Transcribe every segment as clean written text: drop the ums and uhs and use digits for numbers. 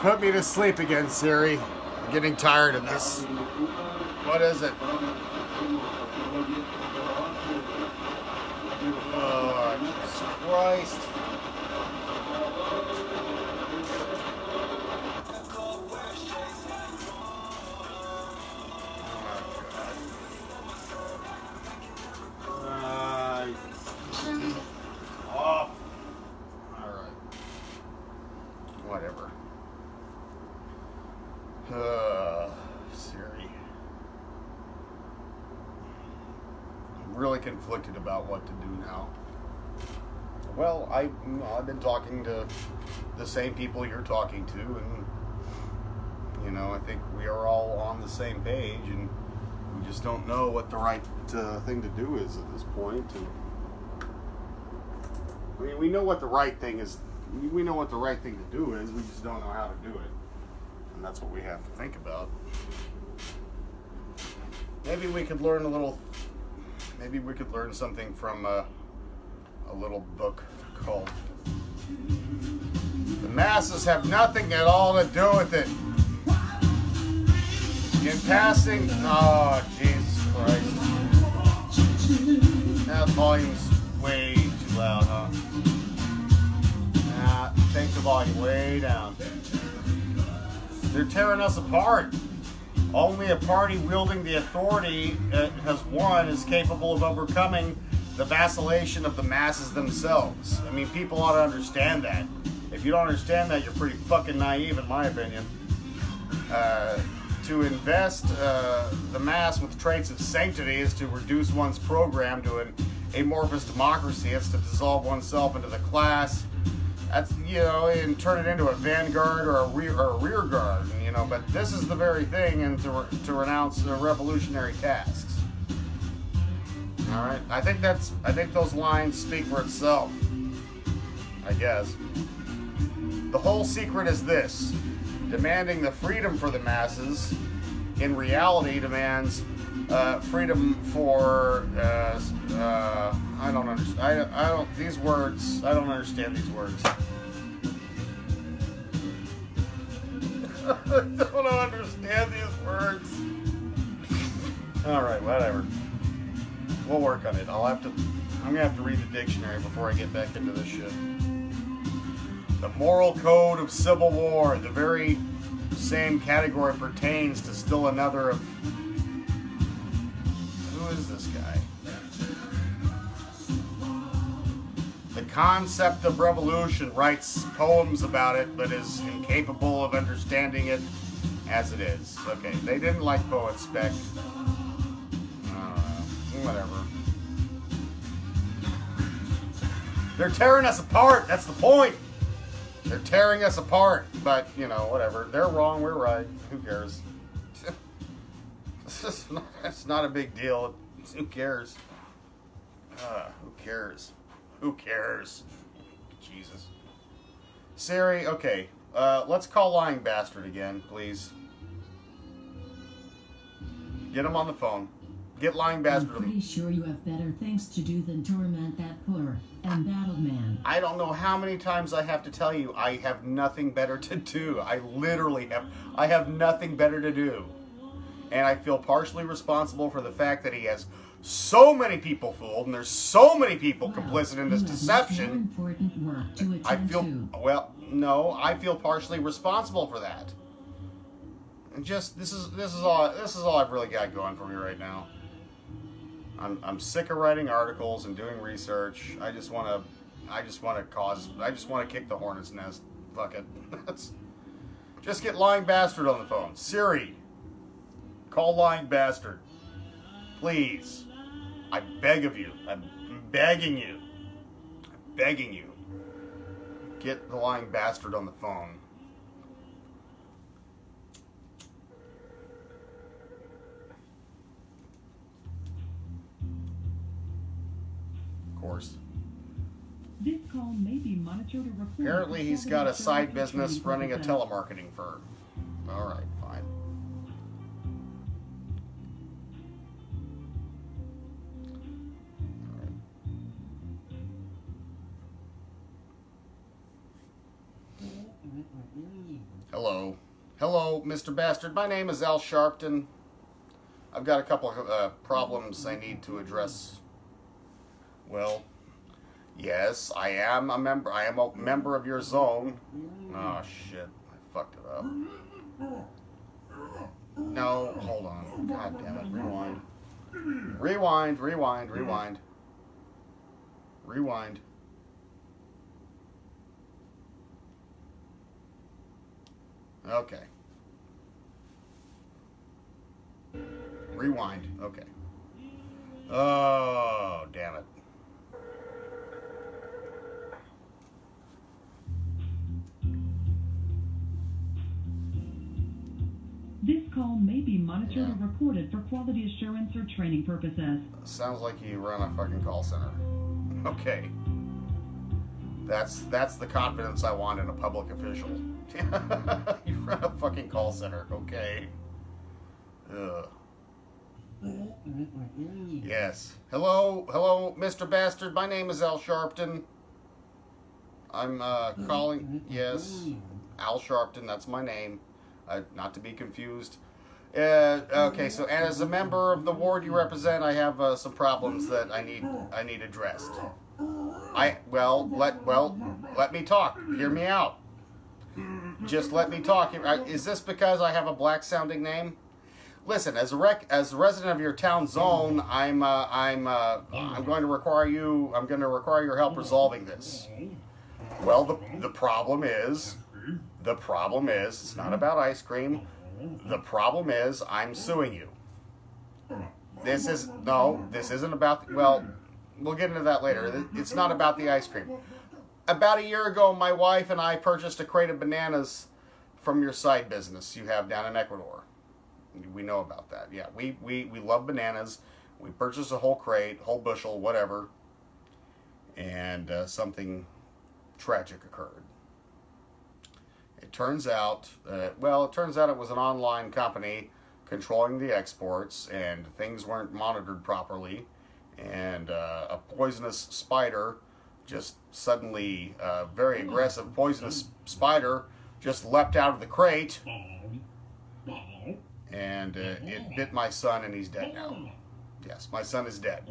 Put me to sleep again, Siri. I'm getting tired of this. What is it? Oh, Jesus Christ. Off. Alright. Whatever. Siri. I'm really conflicted about what to do now. Well, I've been talking to the same people you're talking to, and I think we are all on the same page, and we just don't know what the right thing to do is at this point. And I mean, we know what the right thing is. We know what the right thing to do is. We just don't know how to do it, and that's what we have to think about. Maybe we could learn a little. Maybe we could learn something from a little book called "The Masses Have Nothing at All to Do with It." In passing, oh Jesus Christ! That volume's way too loud, huh? Take the volume way down. They're tearing us apart. Only a party wielding the authority has won is capable of overcoming the vacillation of the masses themselves. I mean, people ought to understand that. If you don't understand that, you're pretty fucking naive, in my opinion. To invest the mass with traits of sanctity is to reduce one's program to an amorphous democracy. It's to dissolve oneself into the class. That's, and turn it into a vanguard or a rear guard, but this is the very thing, and to renounce the revolutionary tasks. All right, I think those lines speak for itself, I guess. The whole secret is this: demanding the freedom for the masses, in reality, demands freedom for. I don't understand. I don't. These words. I don't understand these words. I don't understand these words. All right, whatever. We'll work on it. I'm gonna have to read the dictionary before I get back into this shit. The moral code of civil war. The very same category pertains to still another of. Who is this guy? The concept of revolution, writes poems about it, but is incapable of understanding it as it is. Okay, they didn't like poet spec. Whatever. They're tearing us apart. That's the point. They're tearing us apart. But, whatever. They're wrong. We're right. Who cares? It's not a big deal. Who cares? Who cares? Who cares? Jesus. Siri, okay. Let's call Lying Bastard again, please. Get him on the phone. Get Lying Bastard. I'm pretty sure you have better things to do than torment that poor embattled man. I don't know how many times I have to tell you I have nothing better to do. I have nothing better to do. And I feel partially responsible for the fact that he has so many people fooled, and there's so many people complicit in this deception. Important work to I feel partially responsible for that. And just this is all I've really got going for me right now. I'm sick of writing articles and doing research. I just want to kick the hornet's nest. Fuck it. Just get Lying Bastard on the phone. Siri, call Lying Bastard. Please. I beg of you. I'm begging you. I'm begging you. Get the Lying Bastard on the phone. Of course. This call may be monitored or recorded. Apparently he's got a side business running a telemarketing firm. All right, fine. Hello. Hello, Mr. Bastard. My name is Al Sharpton. I've got a couple of problems I need to address. Well, yes, I am a member. I am a member of your zone. Oh, shit. I fucked it up. No, hold on. God damn it. Rewind. Rewind, rewind, rewind. Rewind. Okay. Rewind. Okay. Oh, damn it. This call may be monitored or recorded for quality assurance or training purposes. Sounds like you run a fucking call center. Okay. That's the confidence I want in a public official. You run a fucking call center. Okay. Ugh. Yes. Hello, Mr. Bastard. My name is Al Sharpton. I'm calling. Yes, Al Sharpton. That's my name. Not to be confused. Okay. So, and as a member of the ward you represent, I have some problems that I need addressed. Let me talk. Hear me out. Just let me talk. Is this because I have a black-sounding name? Listen, as a resident of your town zone, I'm going to require your help resolving this. Well, the problem is, it's not about ice cream. The problem is, I'm suing you. This isn't about. Well, we'll get into that later. It's not about the ice cream. About a year ago, my wife and I purchased a crate of bananas from your side business you have down in Ecuador. We know about that. Yeah, we love bananas. We purchased a whole crate, whole bushel, whatever. And something tragic occurred. It turns out it was an online company controlling the exports, and things weren't monitored properly. And a poisonous spider just suddenly, very aggressive poisonous spider just leapt out of the crate. And it bit my son, and he's dead now. Yes, my son is dead.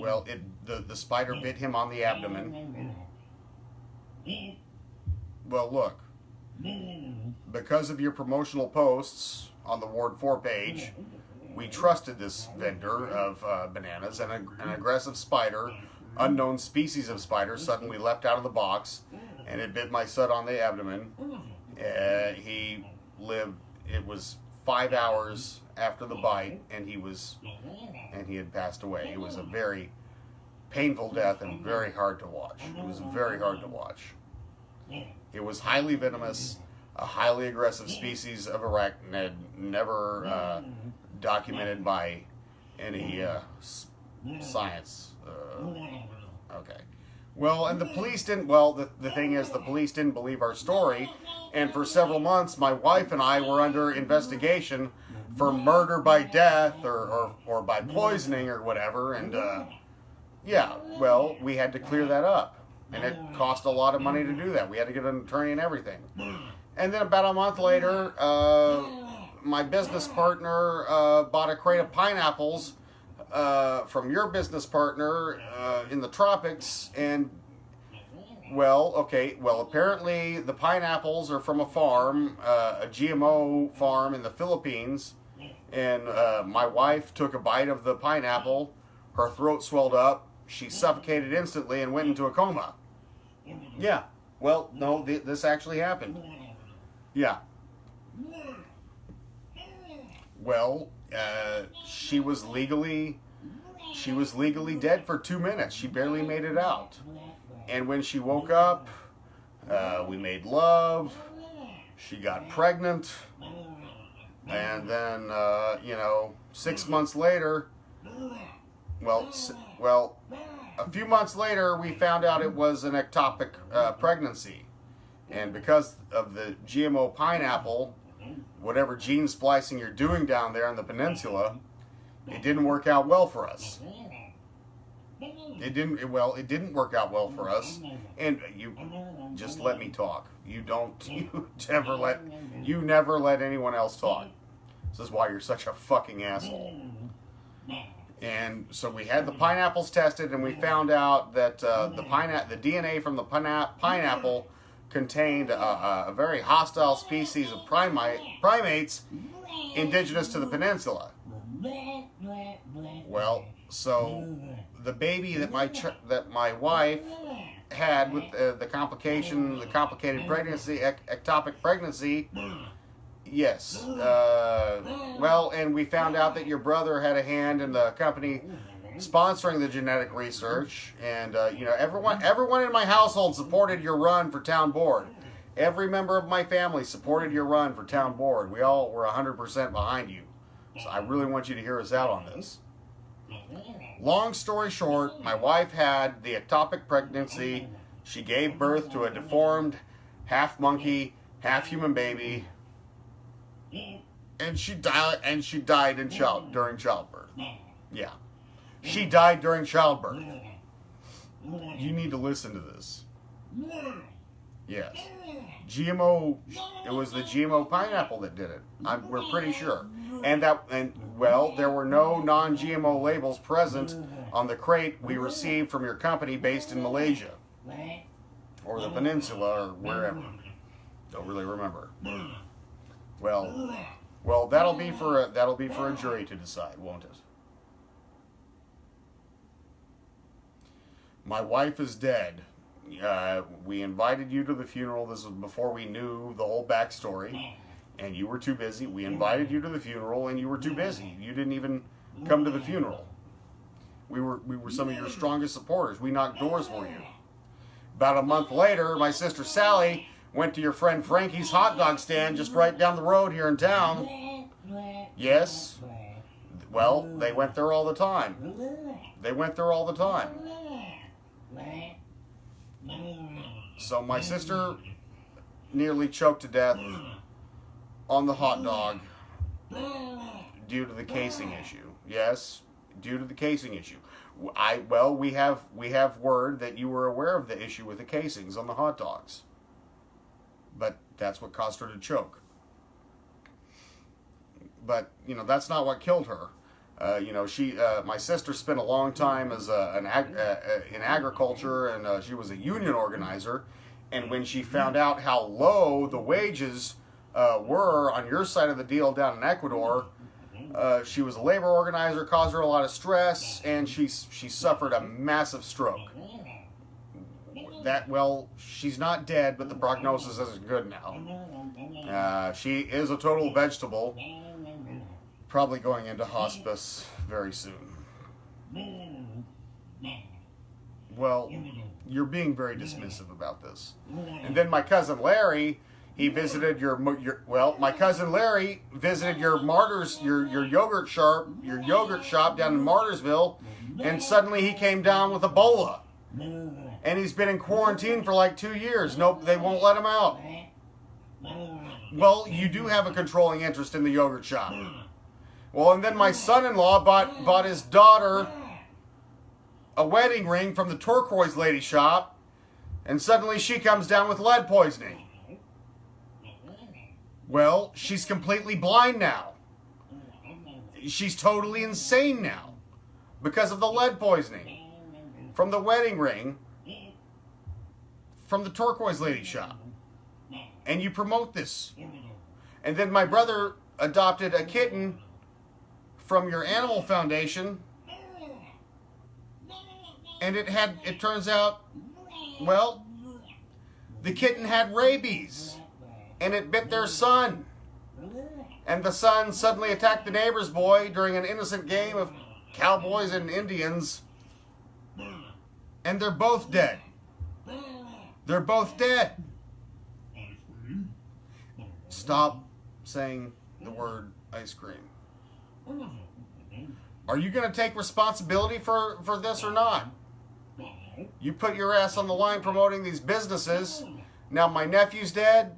Well, the spider bit him on the abdomen. Well, look, because of your promotional posts on the Ward 4 page, we trusted this vendor of bananas, and an aggressive spider, unknown species of spider, suddenly leapt out of the box, and it bit my son on the abdomen. He lived. It was 5 hours after the bite, and he had passed away. It was a very painful death and very hard to watch. It was very hard to watch. It was highly venomous, a highly aggressive species of arachnid, never documented by any science. Okay. Well, and the police didn't. Well, the thing is, the police didn't believe our story, and for several months, my wife and I were under investigation for murder by death or by poisoning or whatever. And yeah, well, we had to clear that up, and it cost a lot of money to do that. We had to get an attorney and everything. And then about a month later, my business partner bought a crate of pineapples from your business partner in the tropics, and apparently the pineapples are from a farm, a GMO farm in the Philippines, and my wife took a bite of the pineapple, her throat swelled up, she suffocated instantly and went into a coma. Yeah, well, no, this actually happened. Yeah. Well, she was legally dead for 2 minutes. She barely made it out. And when she woke up, we made love. She got pregnant. And then, 6 months later, a few months later, we found out it was an ectopic pregnancy. And because of the GMO pineapple, whatever gene splicing you're doing down there in the peninsula, it didn't work out well for us. It didn't work out well for us. And you just let me talk. You never let anyone else talk. This is why you're such a fucking asshole. And so we had the pineapples tested, and we found out that the DNA from the pineapple contained a very hostile species of primates indigenous to the peninsula. Well, so the baby that my wife had with the complicated pregnancy, ectopic pregnancy. Yes. Well, and we found out that your brother had a hand in the company sponsoring the genetic research, and everyone in my household supported your run for town board. Every member of my family supported your run for town board. We all were 100% behind you. So I really want you to hear us out on this. Long story short, my wife had the ectopic pregnancy. She gave birth to a deformed, half monkey, half human baby. And she died during childbirth. Yeah. She died during childbirth. You need to listen to this. Yes. It was the GMO pineapple that did it. We're pretty sure. And there were no non-GMO labels present on the crate we received from your company based in Malaysia. Or the peninsula, or wherever. Don't really remember. Well, that'll be for a jury to decide, won't it? My wife is dead. We invited you to the funeral. This was before we knew the whole backstory, and you were too busy. We invited you to the funeral, and you were too busy. You didn't even come to the funeral. We were some of your strongest supporters. We knocked doors for you. About a month later, my sister Sally went to your friend Frankie's hot dog stand just right down the road here in town. Yes. Well, they went there all the time. So my sister nearly choked to death on the hot dog due to the casing issue. Yes, due to the casing issue. We have word that you were aware of the issue with the casings on the hot dogs. But that's what caused her to choke. But, that's not what killed her. My sister spent a long time as in agriculture, and she was a union organizer. And when she found out how low the wages were on your side of the deal down in Ecuador, she was a labor organizer, caused her a lot of stress, and she suffered a massive stroke. She's not dead, but the prognosis isn't good now. She is a total vegetable, probably going into hospice very soon. Well, you're being very dismissive about this. And then my cousin Larry, he visited my cousin Larry visited your yogurt shop down in Martyrsville, and suddenly he came down with Ebola. And he's been in quarantine for like 2 years. Nope, they won't let him out. Well, you do have a controlling interest in the yogurt shop. Well, and then my son-in-law bought his daughter a wedding ring from the turquoise lady shop, and suddenly she comes down with lead poisoning. Well, she's completely blind now. She's totally insane now because of the lead poisoning from the wedding ring from the turquoise lady shop. And you promote this. And then my brother adopted a kitten from your animal foundation, and it turns out, the kitten had rabies, and it bit their son. And the son suddenly attacked the neighbor's boy during an innocent game of cowboys and Indians, and they're both dead. They're both dead. Stop saying the word ice cream. Are you going to take responsibility for this or not? You put your ass on the line promoting these businesses. Now my nephew's dead.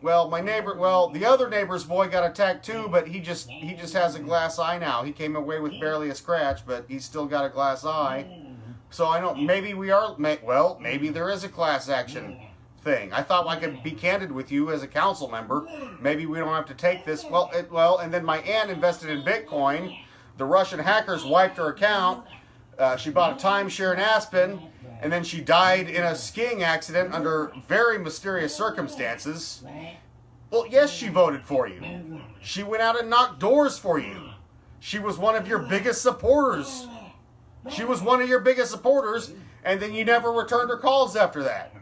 Well, the other neighbor's boy got attacked too, but he just has a glass eye now. He came away with barely a scratch, but he's still got a glass eye. So I don't. Maybe maybe there is a class action thing. I thought I could be candid with you as a council member. Maybe we don't have to take this. And then my aunt invested in Bitcoin. The Russian hackers wiped her account. She bought a timeshare in Aspen, and then she died in a skiing accident under very mysterious circumstances. Well, yes, she voted for you. She went out and knocked doors for you. She was one of your biggest supporters. And then you never returned her calls after that.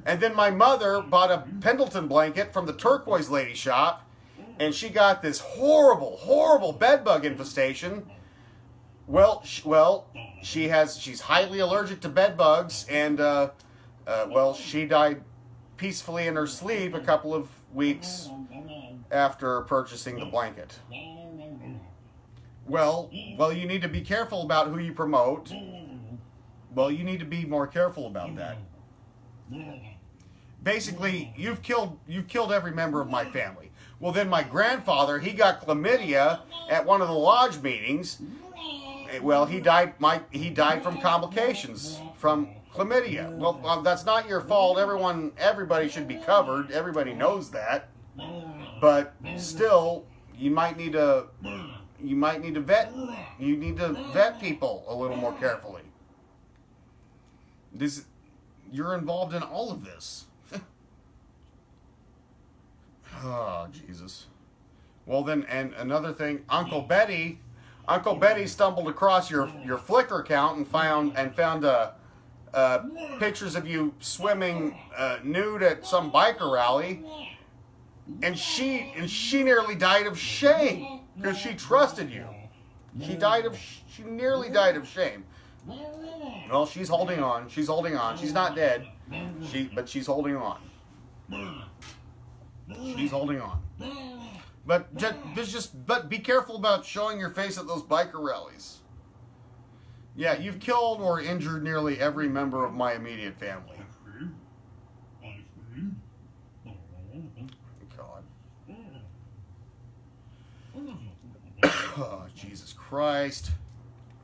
And then my mother bought a Pendleton blanket from the Turquoise Lady shop, and she got this horrible, horrible bedbug infestation. She's highly allergic to bedbugs, and she died peacefully in her sleep a couple of weeks after purchasing the blanket. Well, you need to be careful about who you promote. Well, you need to be more careful about that. Basically, you've killed every member of my family. Well, then my grandfather, he got chlamydia at one of the lodge meetings. Well, he died from complications from chlamydia. Well, that's not your fault. Everybody should be covered. Everybody knows that. But still, you might need to vet. You need to vet people a little more carefully. You're involved in all of this. Oh, Jesus. Well then, and another thing, Uncle Betty stumbled across your Flickr account and found pictures of you swimming nude at some biker rally, and she nearly died of shame because she trusted you. She nearly died of shame. Well, she's holding on. She's not dead. She's holding on. She's holding on. But be careful about showing your face at those biker rallies. Yeah, you've killed or injured nearly every member of my immediate family. God. Oh, Jesus Christ.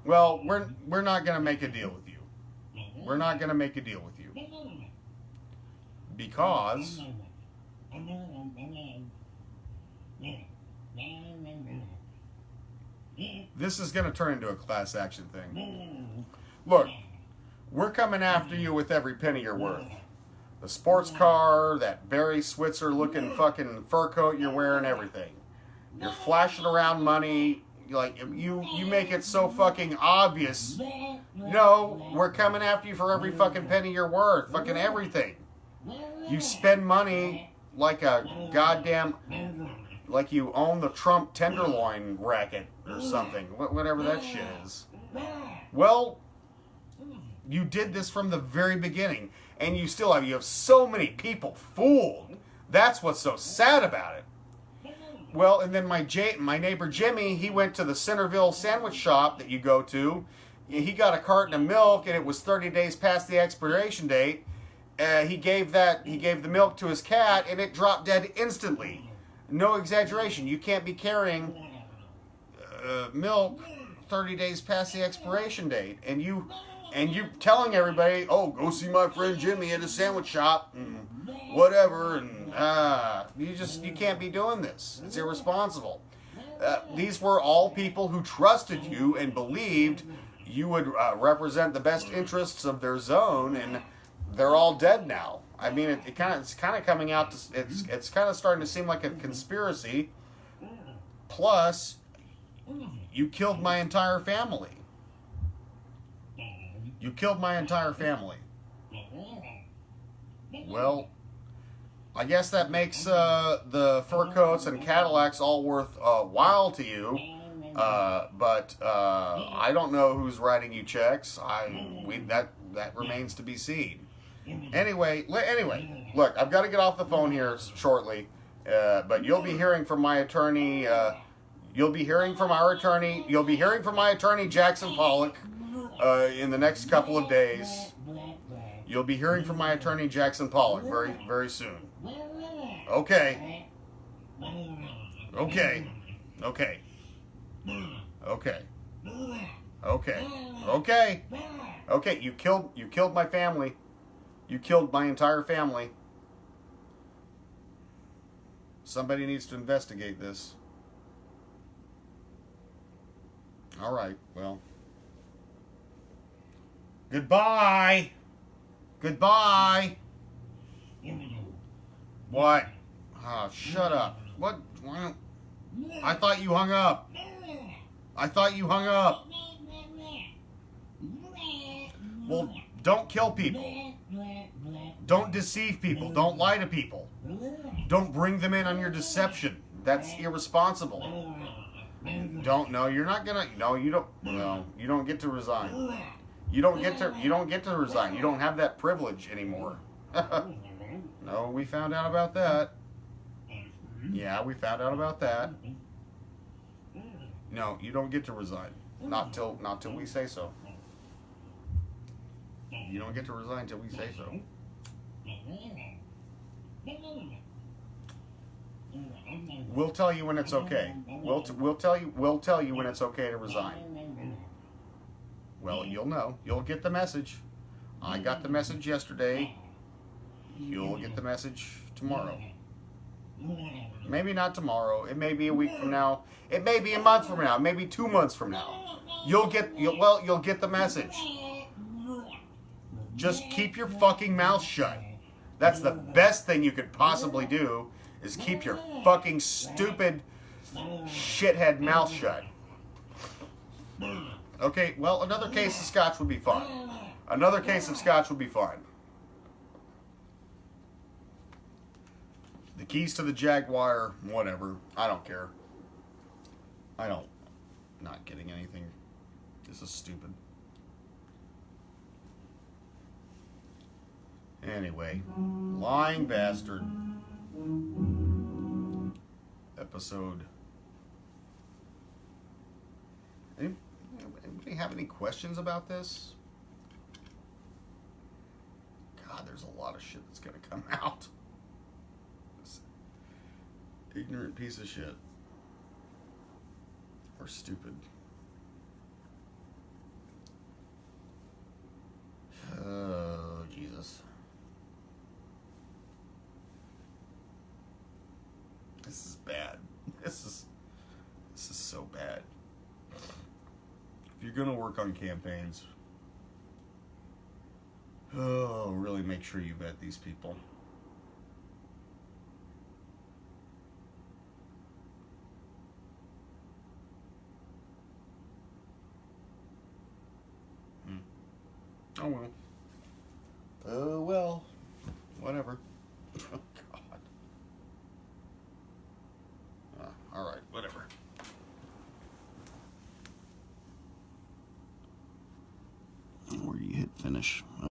Well, we're not going to make a deal with you. We're not going to make a deal with you. Because this is going to turn into a class action thing. Look, we're coming after you with every penny you're worth. The sports car, that Barry Switzer looking fucking fur coat you're wearing, everything. You're flashing around money. Like, you make it so fucking obvious. No, we're coming after you for every fucking penny you're worth. Fucking everything. You spend money like a goddamn, like you own the Trump Tenderloin racket or something. Whatever that shit is. Well, you did this from the very beginning. And you have so many people fooled. That's what's so sad about it. Well, and then my neighbor Jimmy, he went to the Centerville sandwich shop that you go to. He got a carton of milk, and it was 30 days past the expiration date. He gave the milk to his cat, and it dropped dead instantly. No exaggeration. You can't be carrying milk 30 days past the expiration date, and you telling everybody, oh, go see my friend Jimmy at a sandwich shop, and whatever, and you can't be doing this. It's irresponsible. These were all people who trusted you and believed you would represent the best interests of their zone, and they're all dead now. I mean, it's kind of coming out. It's kind of starting to seem like a conspiracy. Plus, you killed my entire family. You killed my entire family. Well, I guess that makes the fur coats and Cadillacs all worth a while to you. But I don't know who's writing you checks. That remains to be seen. Anyway, look, I've got to get off the phone here shortly. But you'll be hearing from my attorney. You'll be hearing from our attorney. You'll be hearing from my attorney, Jackson Pollock, in the next couple of days. You'll be hearing from my attorney, Jackson Pollock, very, very soon. Okay. Okay. Okay. Okay. Okay. Okay. Okay. You killed my family. You killed my entire family. Somebody needs to investigate this. All right. Well. Goodbye. Goodbye. What? Ah, shut up. What? Why? I thought you hung up. I thought you hung up. Well, don't kill people. Don't deceive people. Don't lie to people. Don't bring them in on your deception. That's irresponsible. No, you're not gonna. No, you don't. No, you don't get to resign. You don't get to resign. You don't have that privilege anymore. No, we found out about that. Yeah, we found out about that. No, you don't get to resign. Not till we say so. You don't get to resign till we say so. We'll tell you when it's okay. We'll tell you when it's okay to resign. Well, you'll know. You'll get the message. I got the message yesterday. You'll get the message tomorrow. Maybe not tomorrow. It may be a week from now. It may be a month from now. Maybe 2 months from now. You'll get the message. Just keep your fucking mouth shut. That's the best thing you could possibly do, is keep your fucking stupid shithead mouth shut. Okay, well, another case of scotch would be fine. Another case of scotch would be fine. The keys to the Jaguar, whatever. I don't care. Not getting anything. This is stupid. Anyway, Lying Bastard. Episode. Anybody have any questions about this? God, there's a lot of shit that's gonna come out. This ignorant piece of shit. Or stupid. Oh, Jesus. This is bad. This is so bad. If you're gonna work on campaigns, really make sure you vet these people. Oh well. Oh well. Whatever. Oh God. All right. Whatever. Where you hit finish.